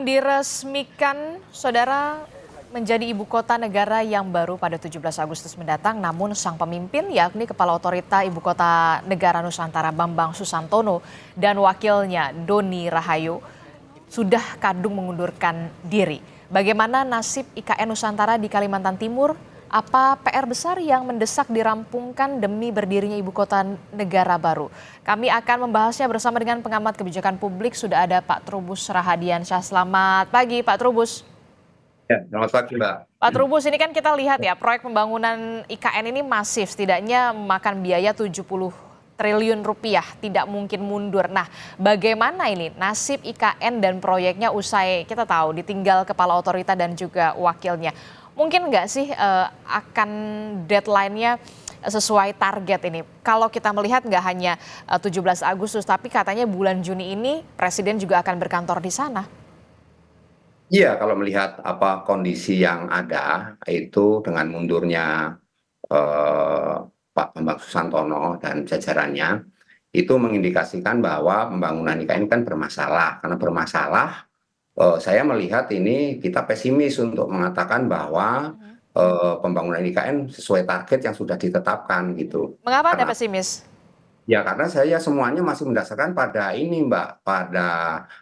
Diresmikan, Saudara, menjadi ibu kota negara yang baru pada 17 Agustus mendatang, namun sang pemimpin yakni Kepala Otorita Ibu Kota Negara Nusantara Bambang Susantono dan wakilnya Doni Rahayu sudah kadung mengundurkan diri. Bagaimana nasib IKN Nusantara di Kalimantan Timur? Apa PR besar yang mendesak dirampungkan demi berdirinya ibu kota negara baru? Kami akan membahasnya bersama dengan pengamat kebijakan publik. Sudah ada Pak Trubus Rahadiansyah. Selamat pagi Pak Trubus. Ya, selamat pagi Mbak. Pak Trubus, ini kan kita lihat ya, proyek pembangunan IKN ini masif, setidaknya memakan biaya 70 triliun rupiah, tidak mungkin mundur. Nah, bagaimana ini nasib IKN dan proyeknya usai kita tahu ditinggal kepala otorita dan juga wakilnya? Mungkin nggak sih akan deadline-nya sesuai target ini? Kalau kita melihat nggak hanya 17 Agustus, tapi katanya bulan Juni ini Presiden juga akan berkantor di sana. Iya, kalau melihat apa kondisi yang ada itu dengan mundurnya Pak Bambang Susantono dan jajarannya itu mengindikasikan bahwa pembangunan IKN kan bermasalah. Karena bermasalah, saya melihat ini kita pesimis untuk mengatakan bahwa pembangunan IKN sesuai target yang sudah ditetapkan gitu. Mengapa Anda Karena pesimis? Ya, karena saya semuanya masih mendasarkan pada ini, Mbak, pada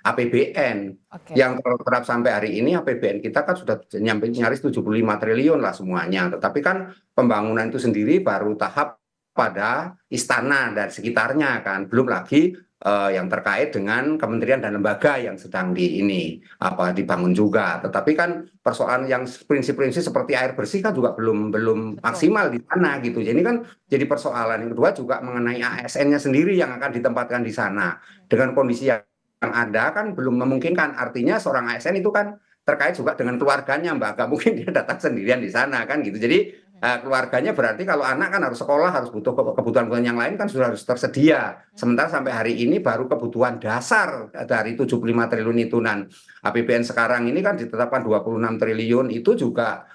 APBN. Oke. Yang terap sampai hari ini APBN kita kan sudah nyampe nyaris 75 triliun lah semuanya. Tetapi kan pembangunan itu sendiri baru tahap pada istana dan sekitarnya kan. Belum lagi yang terkait dengan kementerian dan lembaga yang sedang dibangun juga. Tetapi kan persoalan yang prinsip-prinsip seperti air bersih kan juga belum Betul. maksimal di sana gitu. Jadi kan jadi persoalan yang kedua juga mengenai ASN-nya sendiri yang akan ditempatkan di sana. Dengan kondisi yang ada kan belum memungkinkan. Artinya seorang ASN itu kan terkait juga dengan keluarganya, Mbak. Gak mungkin dia datang sendirian di sana kan gitu. Jadi keluarganya berarti kalau anak kan harus sekolah, harus butuh kebutuhan yang lain kan sudah harus tersedia. Sementara sampai hari ini baru kebutuhan dasar dari 75 triliun itu. Dan APBN sekarang ini kan ditetapkan 26 triliun itu juga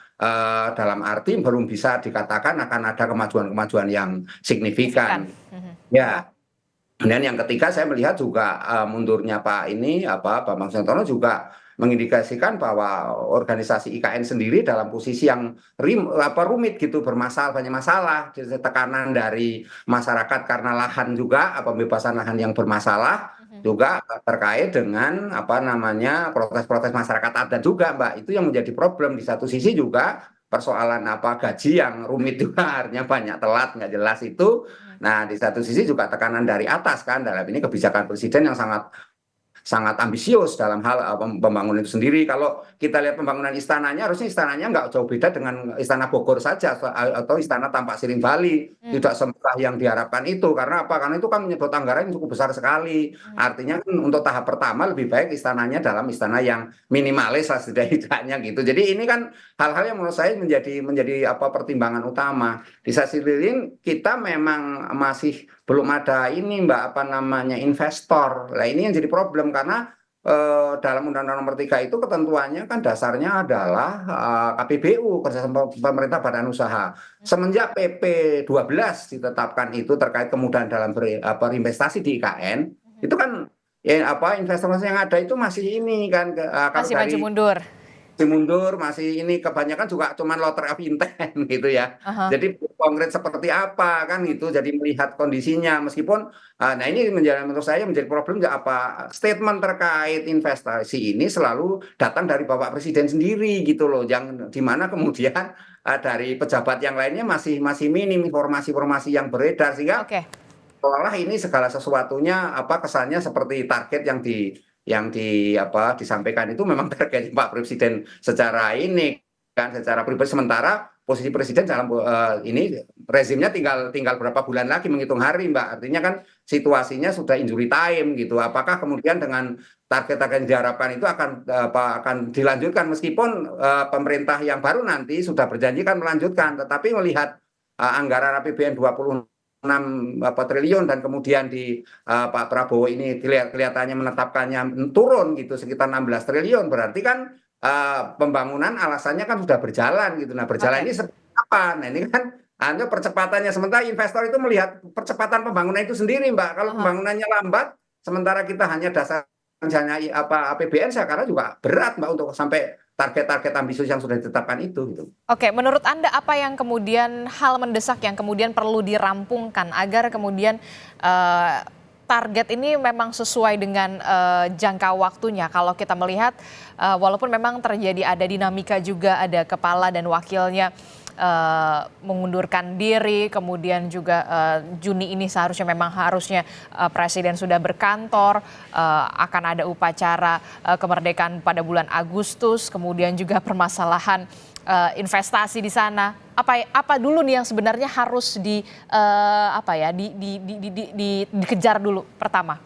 dalam arti belum bisa dikatakan akan ada kemajuan-kemajuan yang Signifikan. signifikan. Ya, dan yang ketiga saya melihat juga mundurnya Bambang Susantono juga mengindikasikan bahwa organisasi IKN sendiri dalam posisi yang rumit gitu, bermasalah, banyak masalah, tekanan dari masyarakat karena lahan juga, pembebasan lahan yang bermasalah juga terkait dengan protes-protes masyarakat adat juga, Mbak. Itu yang menjadi problem. Di satu sisi juga persoalan gaji yang rumit juga, artinya banyak telat nggak jelas itu. Nah, di satu sisi juga tekanan dari atas kan, dalam ini kebijakan presiden yang sangat sangat ambisius dalam hal pembangunan itu sendiri. Kalau kita lihat pembangunan istananya, harusnya istananya nggak jauh beda dengan Istana Bogor saja atau Istana Tampak Siring Bali. Tidak semurah yang diharapkan itu. Karena apa? Karena itu kan menyebut anggaran yang cukup besar sekali. Artinya kan untuk tahap pertama lebih baik istananya dalam istana yang minimalis lah setidaknya gitu. Jadi ini kan hal-hal yang menurut saya menjadi pertimbangan utama. Di sisi lain kita memang masih belum ada ini, Mbak, investor. Nah, ini yang jadi problem karena dalam Undang-Undang Nomor 3 itu ketentuannya kan dasarnya adalah KPBU, kerjasama pemerintah badan usaha. Semenjak PP 12 ditetapkan itu terkait kemudahan dalam berinvestasi di IKN, itu kan investor yang ada itu masih ini kan kalau Masih maju dari mundur. mundur masih ini kebanyakan juga cuman letter of intent gitu ya. Aha. Jadi konkret seperti apa kan gitu. Jadi melihat kondisinya meskipun nah ini menurut saya menjadi problem ya statement terkait investasi ini selalu datang dari Bapak Presiden sendiri gitu loh. Yang dimana kemudian dari pejabat yang lainnya masih masih minim informasi-informasi yang beredar sehingga Oke. seolah ini segala sesuatunya kesannya seperti target yang disampaikan itu memang target Pak Presiden secara ini kan secara pribadi, sementara posisi presiden dalam ini rezimnya tinggal berapa bulan lagi menghitung hari, Mbak. Artinya kan situasinya sudah injury time gitu. Apakah kemudian dengan target-target yang diharapkan itu akan dilanjutkan meskipun pemerintah yang baru nanti sudah berjanji kan melanjutkan, tetapi melihat anggaran APBN 26 triliun dan kemudian Pak Prabowo ini kelihatannya menetapkannya turun gitu sekitar 16 triliun, berarti kan pembangunan alasannya kan sudah berjalan gitu. Nah, berjalan Oke. ini seperti apa? Nah, ini kan hanya percepatannya, sementara investor itu melihat percepatan pembangunan itu sendiri, Mbak. Kalau Aha. pembangunannya lambat sementara kita hanya dasar misalnya APBN sekarang juga berat Mbak untuk sampai target-target ambisius yang sudah ditetapkan itu gitu. Oke, menurut Anda apa yang kemudian hal mendesak yang kemudian perlu dirampungkan agar kemudian eh, target ini memang sesuai dengan jangka waktunya? Kalau kita melihat walaupun memang terjadi ada dinamika juga, ada kepala dan wakilnya mengundurkan diri, kemudian juga Juni ini harusnya Presiden sudah berkantor, akan ada upacara kemerdekaan pada bulan Agustus, kemudian juga permasalahan investasi di sana. Apa dulu nih yang sebenarnya harus dikejar dulu pertama?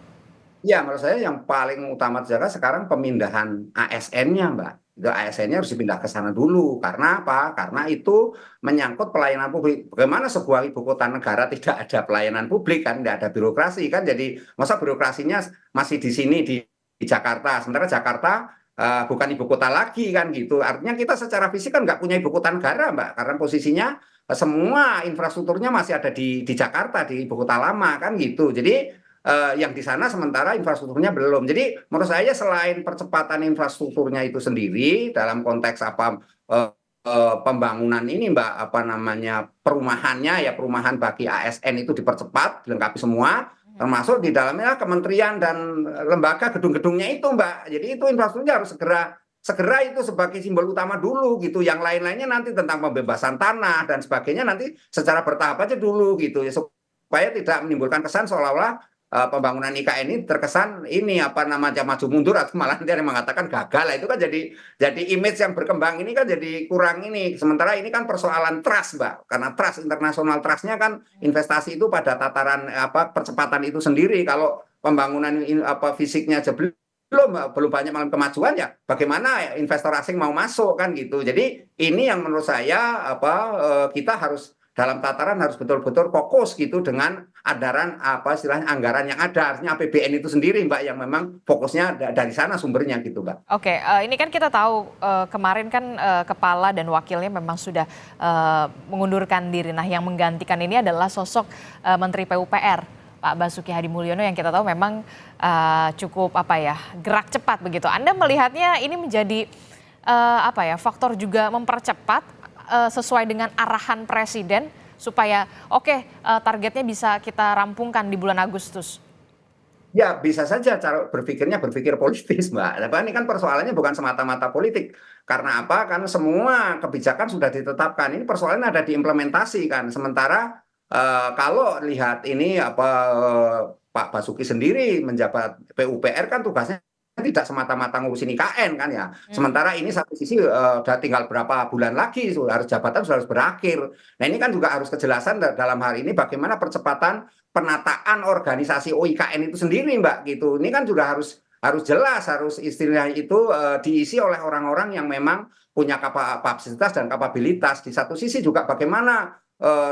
Ya, menurut saya yang paling utama dijaga sekarang pemindahan ASN-nya, Mbak. Itu ASN-nya harus dipindah ke sana dulu. Karena apa? Karena itu menyangkut pelayanan publik. Bagaimana sebuah ibu kota negara tidak ada pelayanan publik kan, tidak ada birokrasi kan. Jadi masa birokrasinya masih di sini di Jakarta. Sementara Jakarta bukan ibu kota lagi kan gitu. Artinya kita secara fisik kan nggak punya ibu kota negara, Mbak. Karena posisinya semua infrastrukturnya masih ada di Jakarta, di ibu kota lama kan gitu. Jadi yang di sana sementara infrastrukturnya belum. Jadi menurut saya selain percepatan infrastrukturnya itu sendiri dalam konteks eh, pembangunan ini Mbak, apa namanya, perumahannya ya, perumahan bagi ASN itu dipercepat, dilengkapi semua, termasuk di dalamnya kementerian dan lembaga gedung-gedungnya itu Mbak. Jadi itu infrastrukturnya harus segera segera itu sebagai simbol utama dulu gitu. Yang lain-lainnya nanti tentang pembebasan tanah dan sebagainya nanti secara bertahap aja dulu gitu ya, supaya tidak menimbulkan kesan seolah-olah pembangunan IKN ini terkesan ini apa namanya maju mundur atau malah dia yang mengatakan gagal. Itu kan jadi image yang berkembang ini kan jadi kurang ini. Sementara ini kan persoalan trust, Mbak. Karena trust, internasional trustnya kan investasi itu pada tataran percepatan itu sendiri. Kalau pembangunan fisiknya aja belum banyak malam kemajuan ya bagaimana investor asing mau masuk kan gitu. Jadi ini yang menurut saya kita harus dalam tataran harus betul-betul fokus gitu dengan istilahnya anggaran yang ada, artinya APBN itu sendiri Mbak, yang memang fokusnya dari sana sumbernya gitu Mbak. Oke, ini kan kita tahu kemarin kan kepala dan wakilnya memang sudah mengundurkan diri. Nah, yang menggantikan ini adalah sosok Menteri PUPR, Pak Basuki Hadimulyono, yang kita tahu memang cukup gerak cepat begitu. Anda melihatnya ini menjadi faktor juga mempercepat sesuai dengan arahan Presiden supaya targetnya bisa kita rampungkan di bulan Agustus. Ya bisa saja cara berpikirnya berpikir politis Mbak. Ini kan persoalannya bukan semata-mata politik. Karena apa? Karena semua kebijakan sudah ditetapkan. Ini persoalannya ada diimplementasi kan. Sementara kalau lihat ini Pak Basuki sendiri menjabat PUPR kan tugasnya tidak semata-mata ngurusin IKN kan ya. Sementara ini satu sisi udah tinggal berapa bulan lagi jabatan sudah harus berakhir. Nah ini kan juga harus kejelasan dalam hal ini bagaimana percepatan penataan organisasi OIKN itu sendiri Mbak gitu. Ini kan juga harus jelas, harus istilahnya itu diisi oleh orang-orang yang memang punya kapasitas dan kapabilitas. Di satu sisi juga bagaimana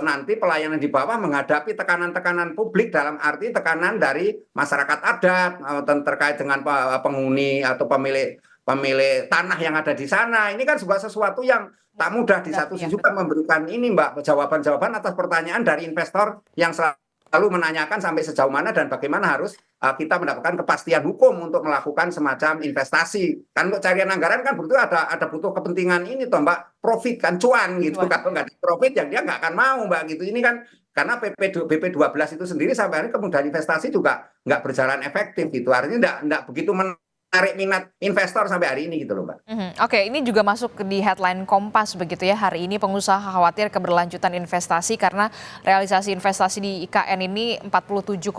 nanti pelayanan di bawah menghadapi tekanan-tekanan publik dalam arti tekanan dari masyarakat adat terkait dengan penghuni atau pemilik tanah yang ada di sana. Ini kan juga sesuatu yang tak mudah. Di satu sisi juga memberikan ini Mbak jawaban-jawaban atas pertanyaan dari investor yang selalu menanyakan sampai sejauh mana dan bagaimana harus kita mendapatkan kepastian hukum untuk melakukan semacam investasi. Kan untuk carian anggaran kan butuh kepentingan ini toh Mbak, profit kan, cuan gitu. Kalau nggak ada profit yang dia nggak akan mau Mbak gitu. Ini kan karena BP12 itu sendiri sampai hari kemudahan investasi juga nggak berjalan efektif gitu. Artinya nggak begitu menarik minat investor sampai hari ini gitu loh Mbak. Oke, ini juga masuk di headline Kompas begitu ya. Hari ini pengusaha khawatir keberlanjutan investasi karena realisasi investasi di IKN ini 47,5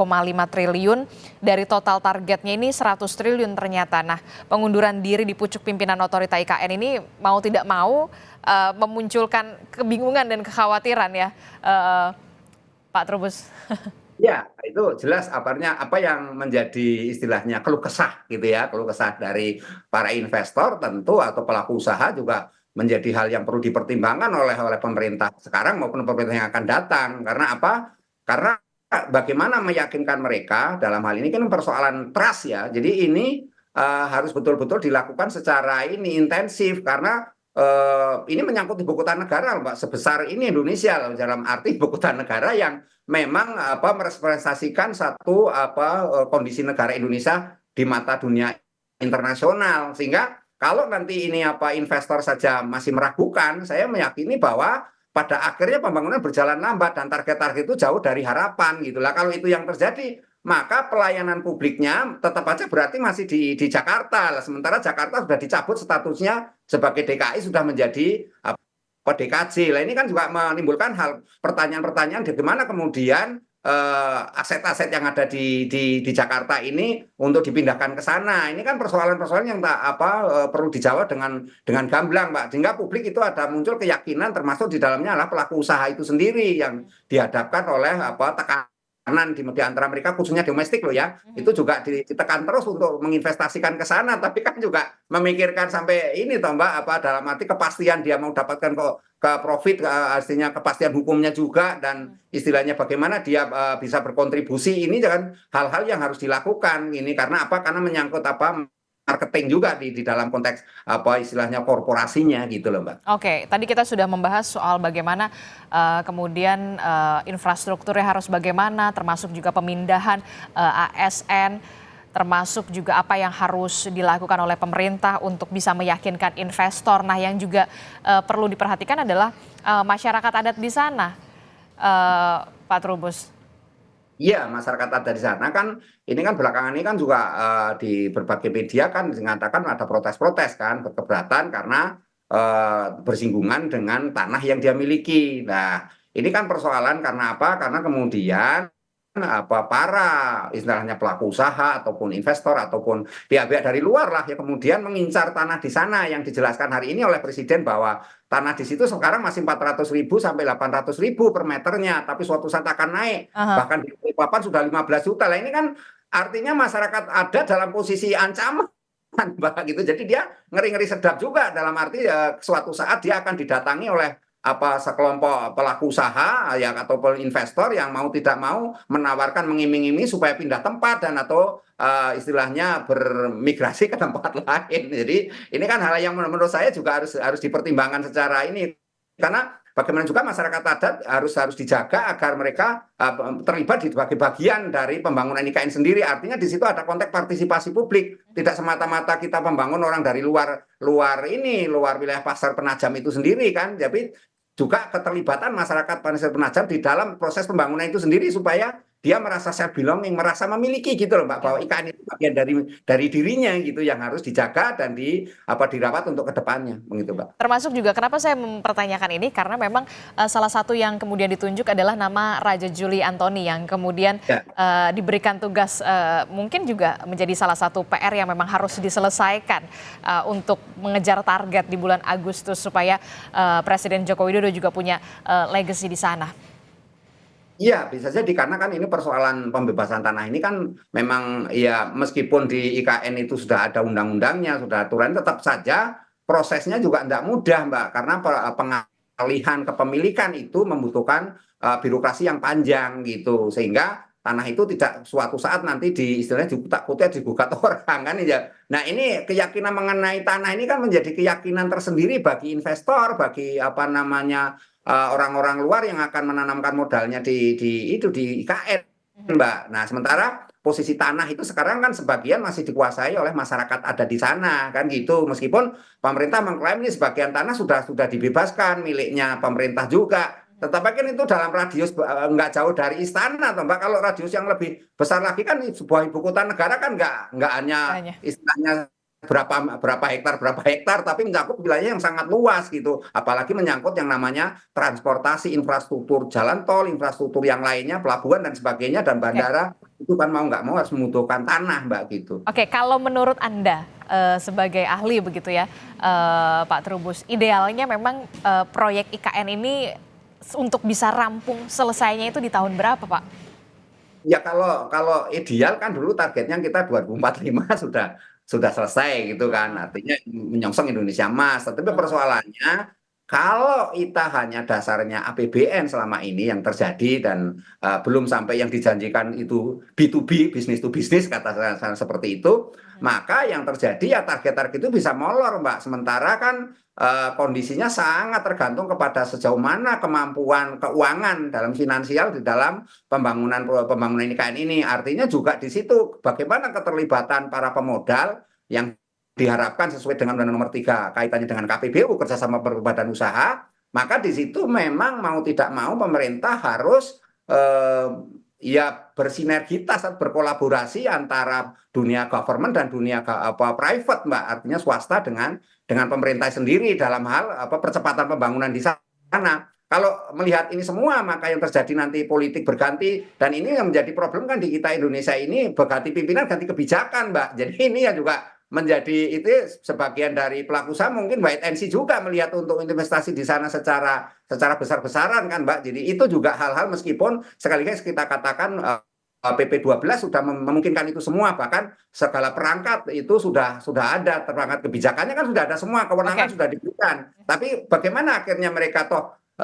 triliun. Dari total targetnya ini 100 triliun ternyata. Nah, pengunduran diri di pucuk pimpinan otorita IKN ini mau tidak mau memunculkan kebingungan dan kekhawatiran ya, Pak Trubus. Ya, itu jelas apa yang menjadi istilahnya keluh kesah gitu ya, keluh kesah dari para investor tentu atau pelaku usaha juga menjadi hal yang perlu dipertimbangkan oleh pemerintah sekarang maupun pemerintah yang akan datang. Karena apa? Karena bagaimana meyakinkan mereka dalam hal ini kan persoalan trust ya. Jadi ini harus betul-betul dilakukan secara ini intensif karena ini menyangkut ibu kota negara, Mbak. Sebesar ini Indonesia dalam arti ibu kota negara yang memang merepresentasikan satu kondisi negara Indonesia di mata dunia internasional. Sehingga kalau nanti ini investor saja masih meragukan, saya meyakini bahwa pada akhirnya pembangunan berjalan lambat dan target-target itu jauh dari harapan gitu lah. Kalau itu yang terjadi, maka pelayanan publiknya tetap aja berarti masih di Jakarta lah. Sementara Jakarta sudah dicabut statusnya sebagai DKI, sudah menjadi DKJ. Lah ini kan juga menimbulkan pertanyaan-pertanyaan bagaimana kemudian aset-aset yang ada di Jakarta ini untuk dipindahkan ke sana. Ini kan persoalan-persoalan yang perlu dijawab dengan gamblang, Pak. Sehingga publik itu ada muncul keyakinan, termasuk di dalamnya adalah pelaku usaha itu sendiri yang dihadapkan oleh tekanan di antara mereka, khususnya domestik loh ya. Itu juga ditekan terus untuk menginvestasikan ke sana, tapi kan juga memikirkan sampai ini toh Mbak, dalam arti kepastian dia mau dapatkan kok ke profit, artinya kepastian hukumnya juga, dan istilahnya bagaimana dia bisa berkontribusi. Ini kan hal-hal yang harus dilakukan ini, karena karena menyangkut marketing juga di dalam konteks istilahnya korporasinya gitu loh Mbak. Oke, tadi kita sudah membahas soal bagaimana kemudian infrastrukturnya harus bagaimana, termasuk juga pemindahan ASN, termasuk juga apa yang harus dilakukan oleh pemerintah untuk bisa meyakinkan investor. Nah, yang juga perlu diperhatikan adalah masyarakat adat di sana, Pak Trubus. Iya, masyarakat adat di sana kan, ini kan belakangan ini kan juga di berbagai media kan mengatakan ada protes-protes kan, keberatan karena bersinggungan dengan tanah yang dia miliki. Nah, ini kan persoalan karena apa? Karena kemudian para istilahnya pelaku usaha ataupun investor ataupun pihak-pihak dari luar lah yang kemudian mengincar tanah di sana, yang dijelaskan hari ini oleh Presiden bahwa tanah di situ sekarang masih 400.000 sampai 800.000 per meternya, tapi suatu saat akan naik, bahkan di Balikpapan sudah 15 juta. Lah ini kan artinya masyarakat ada dalam posisi ancaman Mbak gitu. Jadi dia ngeri-ngeri sedap juga, dalam arti suatu saat dia akan didatangi oleh sekelompok pelaku usaha ya ataupun investor yang mau tidak mau menawarkan, mengiming-iming supaya pindah tempat dan atau istilahnya bermigrasi ke tempat lain. Jadi ini kan hal yang menurut saya juga harus dipertimbangkan secara ini, karena bagaimana juga masyarakat adat harus dijaga agar mereka terlibat di sebagai bagian dari pembangunan IKN sendiri. Artinya di situ ada konteks partisipasi publik, tidak semata-mata kita membangun orang dari luar wilayah Pasar Penajam itu sendiri kan, tapi juga keterlibatan masyarakat Pasar Penajam di dalam proses pembangunan itu sendiri, supaya dia merasa self belonging, merasa memiliki gitu loh Mbak, bahwa IKN itu bagian dari dirinya gitu, yang harus dijaga dan dirawat untuk kedepannya begitu Mbak. Termasuk juga kenapa saya mempertanyakan ini, karena memang salah satu yang kemudian ditunjuk adalah nama Raja Juli Antoni yang kemudian diberikan tugas mungkin juga menjadi salah satu PR yang memang harus diselesaikan untuk mengejar target di bulan Agustus supaya Presiden Joko Widodo juga punya legacy di sana. Iya, bisa jadi karena kan ini persoalan pembebasan tanah ini kan memang ya, meskipun di IKN itu sudah ada undang-undangnya, sudah aturan, tetap saja prosesnya juga tidak mudah Mbak, karena pengalihan kepemilikan itu membutuhkan birokrasi yang panjang gitu, sehingga tanah itu tidak suatu saat nanti istilahnya digugat orang kan ya. Nah ini keyakinan mengenai tanah ini kan menjadi keyakinan tersendiri bagi investor, bagi orang-orang luar yang akan menanamkan modalnya di IKN, Mbak. Nah, sementara posisi tanah itu sekarang kan sebagian masih dikuasai oleh masyarakat ada di sana, kan gitu. Meskipun pemerintah mengklaim ini sebagian tanah sudah dibebaskan, miliknya pemerintah juga. Tetapi kan itu dalam radius nggak jauh dari istana, toh, Mbak. Kalau radius yang lebih besar lagi kan sebuah ibu kota negara kan nggak hanya istilahnya berapa hektar, tapi mencakup wilayah yang sangat luas gitu. Apalagi menyangkut yang namanya transportasi, infrastruktur jalan tol, infrastruktur yang lainnya, pelabuhan dan sebagainya, dan bandara. Itu kan mau nggak mau harus membutuhkan tanah Mbak gitu. Oke, kalau menurut Anda sebagai ahli begitu ya, Pak Trubus, idealnya memang proyek IKN ini untuk bisa rampung selesainya itu di tahun berapa Pak? Ya kalau ideal kan dulu targetnya kita 2045 sudah selesai gitu kan, artinya menyongsong Indonesia Emas. Tapi persoalannya kalau kita hanya dasarnya APBN selama ini yang terjadi, dan belum sampai yang dijanjikan itu B2B, bisnis to bisnis kata saya seperti itu, maka yang terjadi ya target-target itu bisa molor Mbak. Sementara kan kondisinya sangat tergantung kepada sejauh mana kemampuan keuangan dalam finansial di dalam pembangunan IKN ini. Artinya juga di situ bagaimana keterlibatan para pemodal yang diharapkan sesuai dengan Undang-Undang Nomor 3 kaitannya dengan KPBU, kerjasama badan usaha, maka di situ memang mau tidak mau pemerintah harus ya bersinergitas atau berkolaborasi antara dunia government dan dunia private, Mbak, artinya swasta dengan pemerintah sendiri dalam hal percepatan pembangunan di sana. Kalau melihat ini semua, maka yang terjadi nanti politik berganti, dan ini yang menjadi problem kan di kita Indonesia ini, berganti pimpinan, ganti kebijakan, Mbak. Jadi ini ya juga menjadi itu sebagian dari pelaku usaha mungkin wait and see juga melihat untuk investasi di sana secara besar-besaran kan, Mbak. Jadi itu juga hal-hal meskipun sekali lagi kita katakan PP 12 sudah memungkinkan itu semua, bahkan segala perangkat itu sudah ada, perangkat kebijakannya kan sudah ada semua, kewenangan sudah diberikan. Tapi bagaimana akhirnya mereka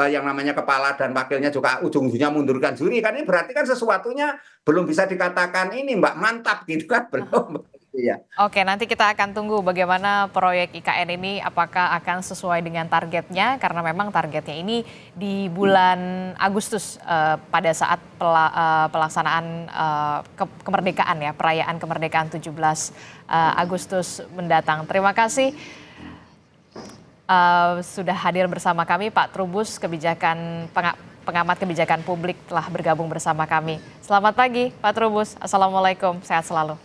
yang namanya kepala dan wakilnya juga ujung-ujungnya mundurkan diri, kan ini berarti kan sesuatunya belum bisa dikatakan ini, Mbak, mantap gitu kan, belum. Iya. Oke, nanti kita akan tunggu bagaimana proyek IKN ini apakah akan sesuai dengan targetnya, karena memang targetnya ini di bulan Agustus pada saat pelaksanaan kemerdekaan ya, perayaan kemerdekaan 17 Agustus mendatang. Terima kasih sudah hadir bersama kami Pak Trubus, pengamat kebijakan publik telah bergabung bersama kami. Selamat pagi Pak Trubus, Assalamualaikum, sehat selalu.